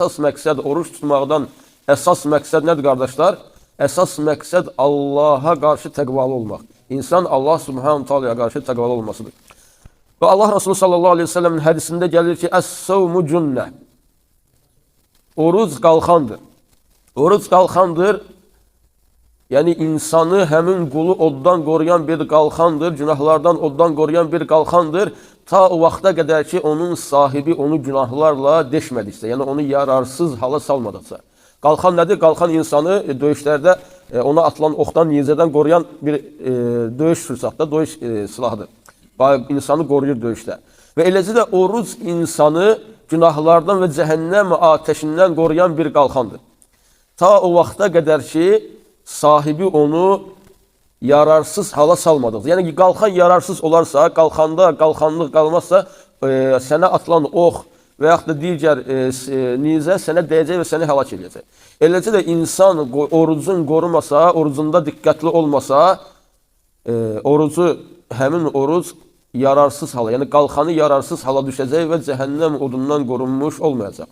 Əsas məqsəd oruç tutmaqdan əsas məqsəd nədir qardaşlar? Əsas məqsəd Allaha qarşı təqvalı olmaq. İnsan Allah Subhanahu Taala'ya qarşı təqvalı olmasıdır. Və Allah Resulü sallallahu aleyhi ve sellem'in hədisində gəlir ki, Əs-savmu cünnə. Oruc qalxandır. Oruc qalxandır. Yəni insanı həmin qulu oddan qoruyan bir qalxandır, günahlardan oddan qoruyan bir qalxandır, ta o vaxta qədər ki, onun sahibi onu günahlarla deşmədiksə, yəni onu yararsız hala salmadıqsa. Qalxan nədir? Qalxan insanı döyüşlərdə ona atılan oxdan, nizədən qoruyan bir döyüş sursatda, döyüş silahıdır. İnsanı qoruyur döyüşdə. Və eləcə də oruc insanı günahlardan və cəhənnəm ateşindən qoruyan bir qalxandır. Ta o vaxta qədər ki, sahibi onu yararsız hala salmadıqdır. Yəni ki, qalxan yararsız olarsa, qalxanlıq qalmazsa, sənə atılan ox və yaxud da digər nizə sənə dəyəcək və səni həlak edəcək. Eləcə də insan orucun qorumasa, orucunda diqqətli olmasa, həmin oruc yararsız hala, yəni qalxanı yararsız hala düşəcək və cəhənnəm odundan qorunmuş olmayacaq.